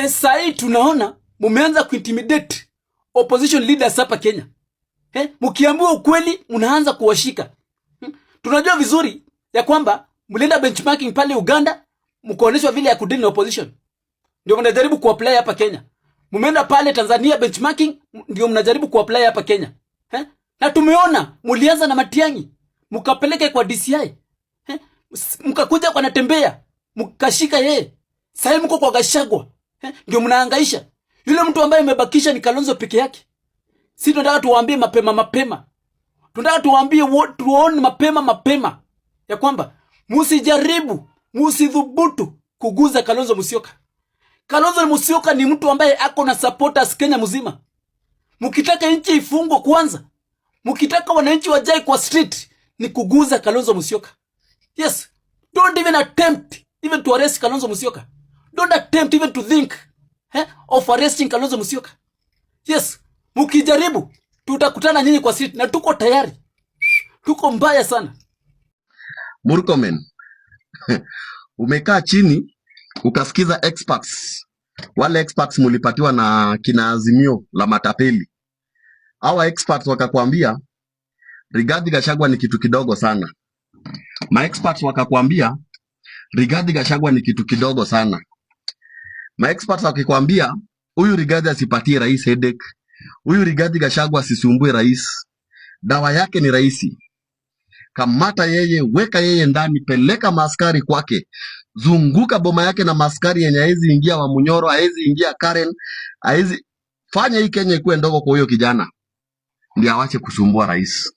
Sasa tunaona mumeanza kuintimidate opposition leaders hapa Kenya. Mkiambiwa ukweli mnaanza kuwashika. Tunajua vizuri ya kwamba mlienda benchmarking pale Uganda, mkaonyeshwa vile ya kudili na opposition. Ndio mnajaribu kuapply hapa Kenya. Mumeenda pale Tanzania benchmarking, ndio mnajaribu kuapply hapa Kenya. Na tumeona mlianza na Matiang'i, mkapeleka kwa DCI. Mkakuja kwa Natembea, mkashika yeye. Sasa mko kwa Gachagua. Ndio mnahangaisha. Yule mtu ambaye amebakisha ni Kalonzo peke yake. Sisi tunataka tuwaambie mapema. Tunataka tuwaambie tuone mapema ya kwamba msijaribu, msidhubutu kuguza Kalonzo Musyoka. Kalonzo Musyoka ni mtu ambaye ako na supporters Kenya mzima. Mkitaka nchi ifungwe kwanza, mkitaka wananchi wajae kwa street, ni kuguza Kalonzo Musyoka. Yes, don't even attempt even to arrest Kalonzo Musyoka. Don't attempt even to think of arresting Kalonzo Musyoka. Yes, mkijaribu tutakutana nyinyi kwa street na tuko tayari. Tuko mbaya sana. Murkomen, umekaa chini ukasikiza experts. Wale experts mulipatiwa na kina Azimio la matapeli. Hawa experts wakakwambia Rigathi Gachagua ni kitu kidogo sana. Ma experts wakakwambia Rigathi Gachagua ni kitu kidogo sana. Ma experts wakikwambia huyu Rigathi asipatie rais headache. Huyu Rigathi Gachagua asisumbue rais. Dawa yake ni raisi. Kamata yeye, weka yeye ndani, peleka maaskari kwake. Zunguka boma yake na maaskari yenye haezi ingia wa Munyoro, haezi ingia Karen, haezi fanya hii Kenya ikuwe ndogo kwa huyo kijana. Ndio awache kusumbua rais.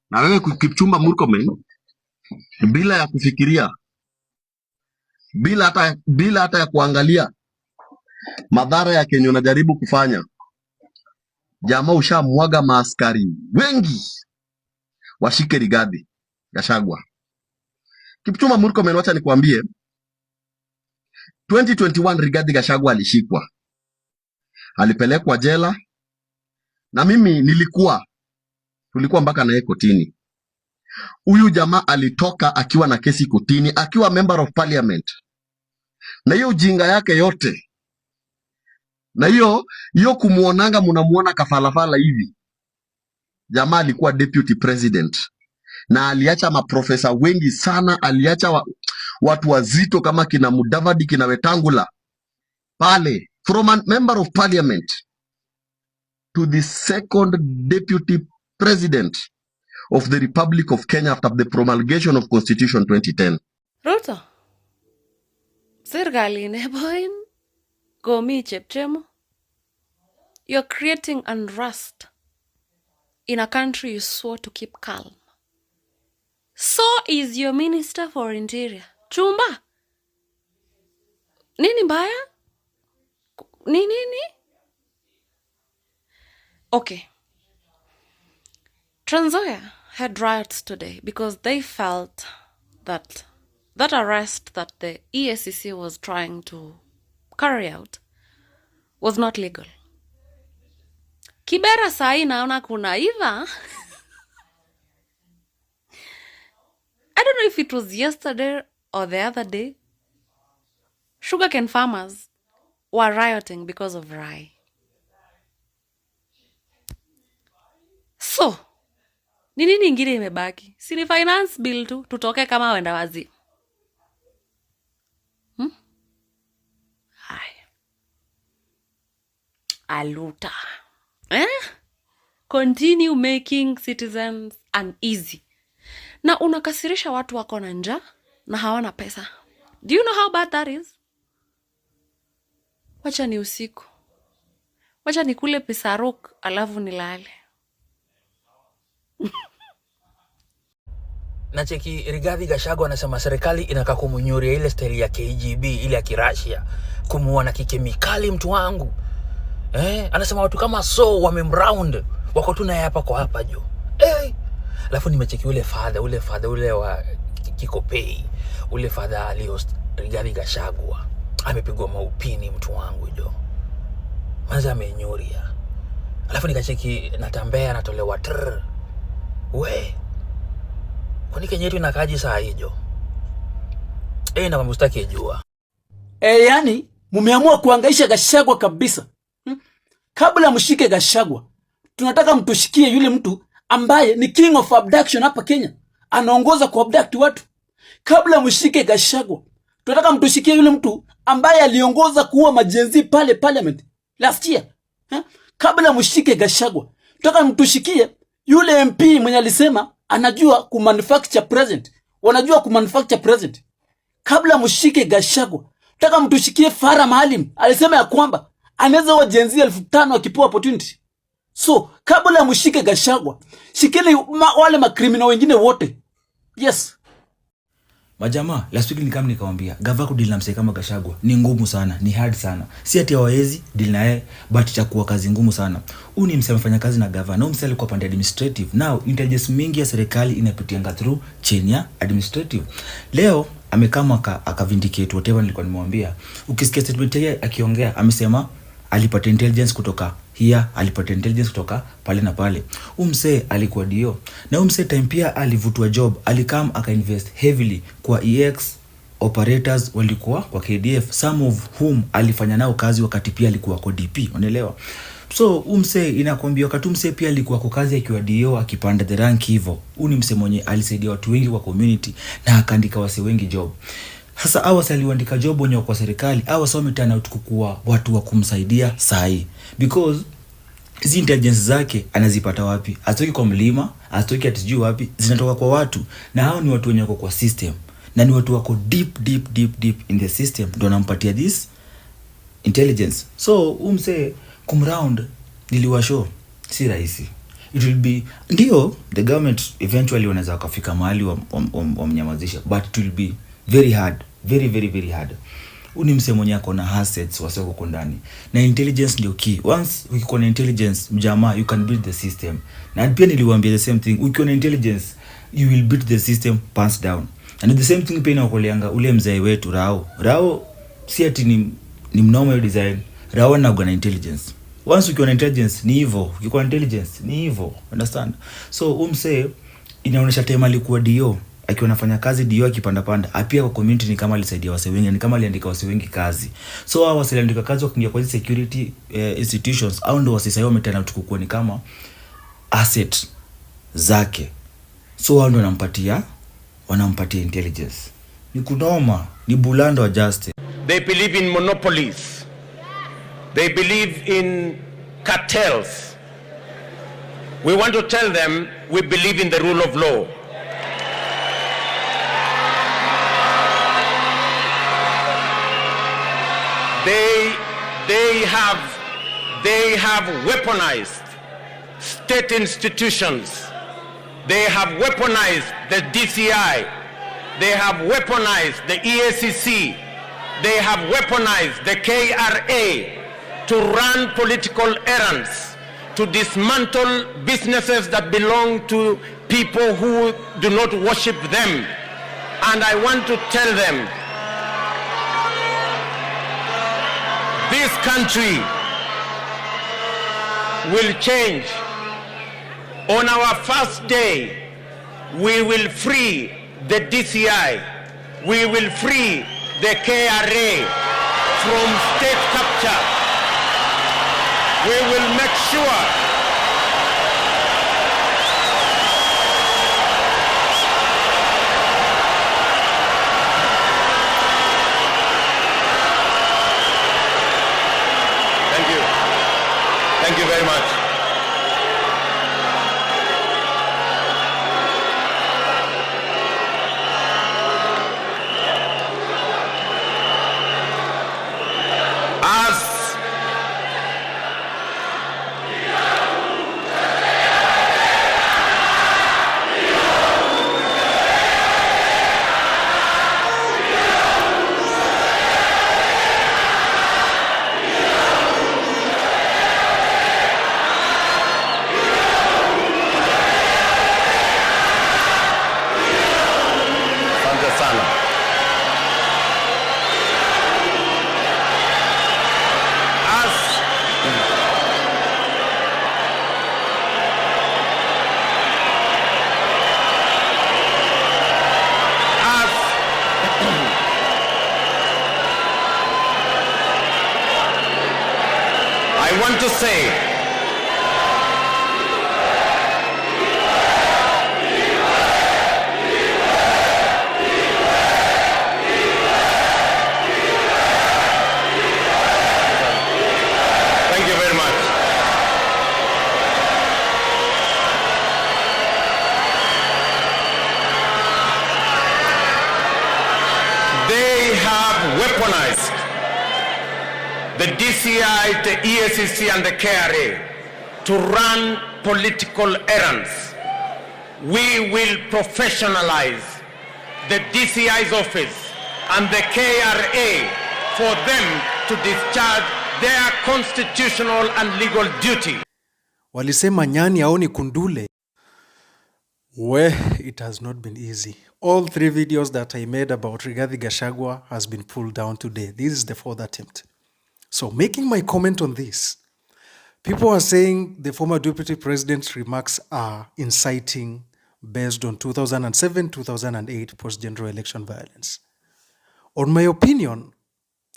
Na wewe Kipchumba Murkomen, bila ya kufikiria, bila hata ya kuangalia madhara ya Kenya unajaribu kufanya, jamaa ushamwaga maaskari wengi washike Rigathi Gachagua. Kipchumba Murkomen, wacha nikwambie, 2021 Rigathi Gachagua alishikwa, alipelekwa jela, na mimi tulikuwa mpaka naye kotini. Huyu jamaa alitoka akiwa na kesi kotini, akiwa member of parliament. Na hiyo ujinga yake yote, na hiyo kumuonanga munamuona kafalafala hivi. Jamaa alikuwa deputy president na aliacha maprofesa wengi sana, aliacha watu wazito kama kina Mudavadi, kina Wetangula pale, from a member of parliament to the second deputy president of the Republic of Kenya after the promulgation of Constitution 2010. Ruto, serikali neboin gomi chepchemo. You're creating unrest in a country you swore to keep calm. So is your Minister for Interior. Chumba. Nini mbaya? Nini? Okay. Trans Nzoia had riots today because they felt that arrest that the EACC was trying to carry out was not legal. Kibera sai naona kuna iva. I don't know if it was yesterday or the other day. Sugarcane farmers were rioting because of rye. So, ni nini ingine imebaki? Si ni finance bill tu, tutoke kama wenda wazi. Hai. Aluta. Continue making citizens uneasy. Na unakasirisha watu wako na njaa na hawana pesa. Do you know how bad that is? Wacha ni usiku. Wacha nikule pisarok alafu nilale. Nacheki Rigathi Gachagua anasema serikali inaka kumunyuria ile style ya KGB, ile ya Kirashia, kumuua na kikemikali mtu wangu. Anasema watu kama so wamemround, wako tu naye hapa kwa hapa jo. Alafu nimecheki ule father wa Kikopei, ule father alihost Rigathi Gachagua amepigwa maupini mtu wangu jo. Manza amenyuria. Alafu nikacheki Natembea anatolewa we. Kwani Kenya yetu inakaje saa hiyo? Na mstaki jua. Yani mumeamua kuangaisha Gachagua kabisa. Kabla mshike Gachagua, tunataka mtushikie yule mtu ambaye ni king of abduction hapa Kenya. Anaongoza ku abduct watu. Kabla mshike Gachagua, tunataka mtushikie yule mtu ambaye aliongoza kuua majenzi pale parliament last year. Kabla mshike Gachagua, tunataka mtushikie yule MP mwenye alisema anajua ku manufacture president. Wanajua ku manufacture president. Kabla mshike Gachagua, tunataka mtushikie Farah Maalim. Alisema ya kwamba anaweza wa jenzi 5,000 akipewa opportunity. So, kabla mshike Gachagua, shikeni wale makriminal wengine wote. Yes. Majamaa, last week nikamwambia, gava kudili na msee kama Gachagua ni ngumu sana, ni hard sana. Si ati hawezi deal na yeye, but itakuwa kazi ngumu sana. Huyu ni msee amefanya kazi na gava, na msee alikuwa pande administrative. Now, intelligence mingi ya serikali inapitianga through chain ya administrative. Leo amekama akavindicate whatever nilikuwa nimemwambia. Ukisikia statement yake akiongea, amesema alipata intelligence kutoka here, alipata intelligence kutoka pale na pale. Umse alikuwa dio. Na umse time pia alivutwa job, alikam aka-invest heavily kwa EX operators walikuwa kwa KDF, some of whom alifanya nao kazi wakati pia alikuwa kwa DP, unaelewa? So umse inakwambia wakati umse pia alikuwa kwa kazi akiwa dio akipanda the rank hivyo. Huyu ni mse mwenye alisaidia watu wengi kwa community na akaandika wase wengi job. Sasa hawa waliandika job wenye kwa serikali, hawa sio mitana utukukua watu wa kumsaidia sahi. Because hizi intelligence zake anazipata wapi? Atoki kwa mlima, atoki atijui wapi, zinatoka kwa watu. Na hao ni watu wenye wako kwa system. Na ni watu wako deep in the system. Ndio wanampatia this intelligence. So umse kumround niliwashow si rahisi. It will be ndio the government eventually wanaweza wakafika mahali wa mnyamazisha, but it will be very hard, very hard. Uni mse mwenye ako na assets wasio kwa ndani. Na intelligence ndio key. Once ukiwa na intelligence mjamaa, you can build the system. Na pia niliwaambia the same thing, ukiwa na intelligence you will build the system pants down. And the same thing pia inakoleanga ule mzee wetu Rao si ati ni mnoma design. Rao na na intelligence. Once ukiwa na intelligence ni hivyo, ukiwa na intelligence ni hivyo, understand? So umse inaonyesha tema alikuwa dio akiwa anafanya kazi dio akipanda apia kwa community, ni kama alisaidia wase wengi, ni kama aliandika wase wengi kazi. So hao wase aliandika kazi wakiingia kwa security institutions au ndo wase sayo metana tukukua ni kama asset zake. So hao ndo wanampatia intelligence. Ni kunoma, ni bulando wa justice. They believe in monopolies. They believe in cartels. We want to tell them we believe in the rule of law. They have weaponized state institutions. They have weaponized the DCI. They have weaponized the EACC. They have weaponized the KRA to run political errands, to dismantle businesses that belong to people who do not worship them. And I want to tell them, this country will change. On our first day, we will free the DCI. We will free the KRA from state capture. We will make sure Thank you very much. I want to say thank you very much. They have weaponized the DCI, the EACC, and the KRA to run political errands. We will professionalize the DCI's office and the KRA for them to discharge their constitutional and legal duty. Walisema nyani aoni kundule. It has not been easy. All 3 videos that I made about Rigathi Gachagua has been pulled down today. This is the 4th attempt. So making my comment on this, people are saying the former deputy president's remarks are inciting based on 2007-2008 post-general election violence. On my opinion,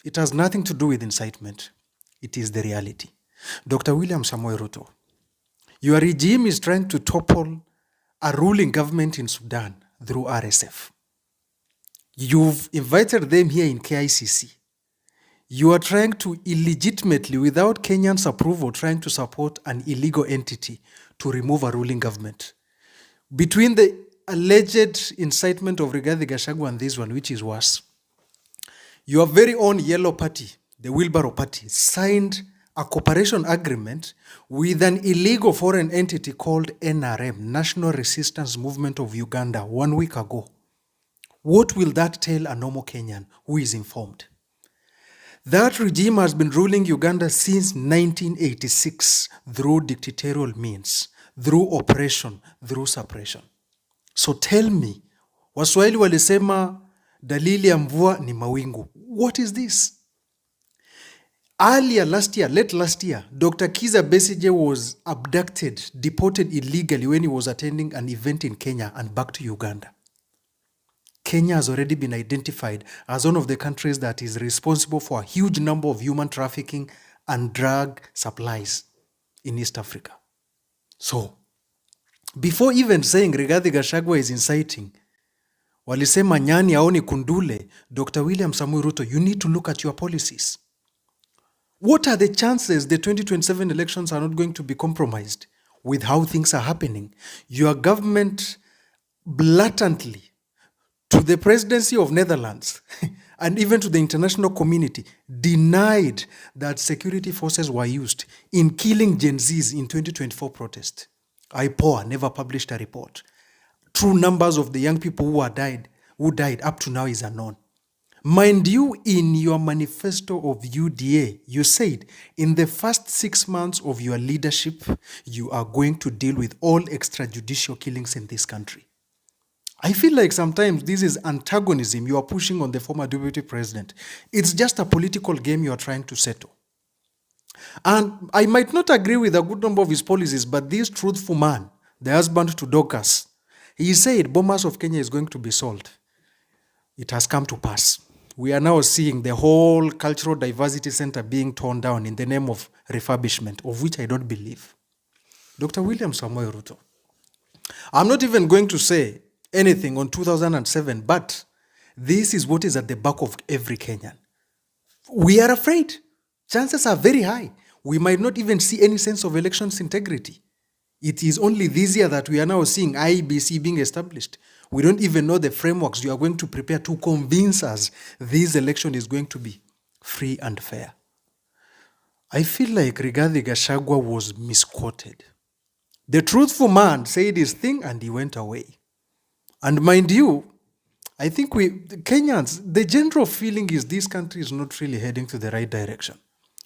it has nothing to do with incitement. It is the reality. Dr. William Samoei Ruto, your regime is trying to topple a ruling government in Sudan through RSF. You've invited them here in KICC. You are trying to illegitimately, without Kenyans' approval, trying to support an illegal entity to remove a ruling government. Between the alleged incitement of Rigathi Gachagua and this one, which is worse, your very own yellow party, the Wheelbarrow Party, signed a cooperation agreement with an illegal foreign entity called NRM, National Resistance Movement of Uganda, 1 week ago. What will that tell a normal Kenyan who is informed? That regime has been ruling Uganda since 1986 through dictatorial means, through oppression, through suppression. So tell me, Waswahili walisema dalili ya mvua ni mawingu. What is this? Earlier late last year, Dr. Kizza Besigye was abducted, deported illegally when he was attending an event in Kenya and back to Uganda. Kenya has already been identified as one of the countries that is responsible for a huge number of human trafficking and drug supplies in East Africa. So, before even saying Rigathi Gachagua is inciting, walisema nyani aoni kundule, Dr. William Samoei Ruto, you need to look at your policies. What are the chances the 2027 elections are not going to be compromised with how things are happening? Your government blatantly, to the presidency of Netherlands and even to the international community, denied that security forces were used in killing Gen Zs in 2024 protest. IPOA never published a report. True numbers of the young people who died up to now is unknown. Mind you, in your manifesto of UDA, you said in the first 6 months of your leadership, you are going to deal with all extrajudicial killings in this country. I feel like sometimes this is antagonism you are pushing on the former deputy president. It's just a political game you are trying to settle. And I might not agree with a good number of his policies, but this truthful man, the husband to Dorcas, he said Bomas of Kenya is going to be sold. It has come to pass. We are now seeing the whole Cultural Diversity Center being torn down in the name of refurbishment, of which I don't believe. Dr. William Samoei Ruto, I'm not even going to say anything on 2007, but this is what is at the back of every Kenyan. We are afraid. Chances are very high. We might not even see any sense of elections integrity. It is only this year that we are now seeing IEBC being established. We don't even know the frameworks you are going to prepare to convince us this election is going to be free and fair. I feel like Rigathi Gachagua was misquoted. The truthful man said his thing and he went away. And mind you, I think Kenyans, the general feeling is this country is not really heading to the right direction.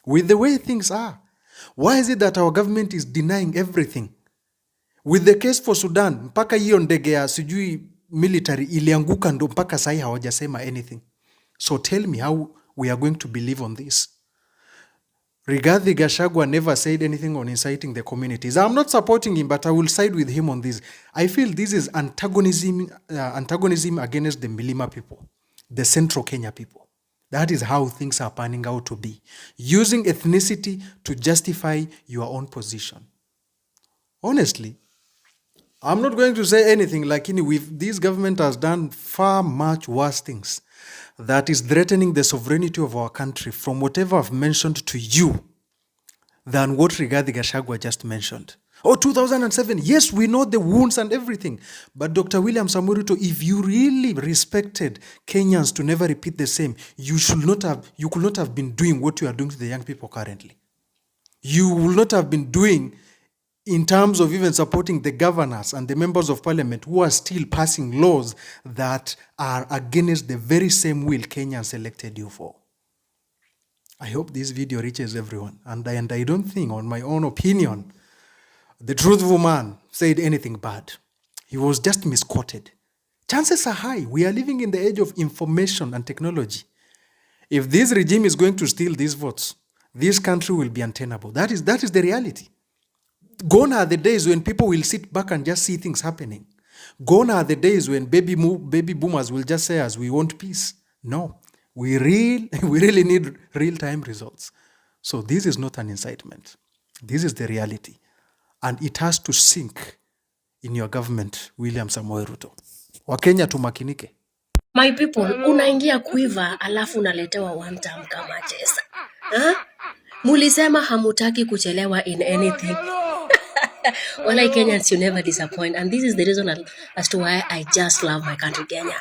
With the way things are, why is it that our government is denying everything? With the case for Sudan, mpaka hiyo ndege ya sijui military ilianguka ndo mpaka sahi hawajasema anything. So tell me how we are going to believe on this. Rigathi Gachagua never said anything on inciting the communities. I'm not supporting him, but I will side with him on this. I feel this is antagonism against the Milima people, the Central Kenya people. That is how things are panning out to be. Using ethnicity to justify your own position. Honestly, I'm not going to say anything like this government has done far much worse things that is threatening the sovereignty of our country from whatever I've mentioned to you than what Rigathi Gachagua just mentioned. Oh, 2007, yes, we know the wounds and everything. But Dr. William Samoei Ruto, if you really respected Kenyans to never repeat the same, you could not have been doing what you are doing to the young people currently. You will not have been doing in terms of even supporting the governors and the members of parliament who are still passing laws that are against the very same will Kenyans elected you for. I hope this video reaches everyone. And I don't think, on my own opinion, the truthful man said anything bad. He was just misquoted. Chances are high. We are living in the age of information and technology. If this regime is going to steal these votes, this country will be untenable. That is the reality. Gone are the days when people will sit back and just see things happening. Gone are the days when baby boomers will just say, as we want peace. No, we really need real-time results. So this is not an incitement. This is the reality. And it has to sink in your government, William Samoei Ruto. Wakenya tumakinike. My people, unaingia kuiva alafu unaletewa one time kama chesa. Mulisema hamutaki kuchelewa in anything. Walai Kenyans, you never disappoint. And this is the reason as to why I just love my country, Kenya.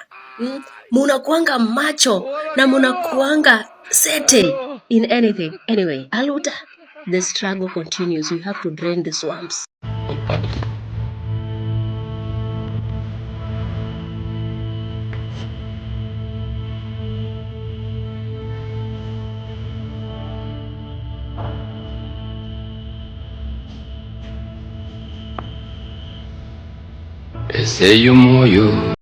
Munakuanga macho na munakuanga sete in anything. Anyway, Aluta, the struggle continues. We have to drain the swamps. Ese yo moyo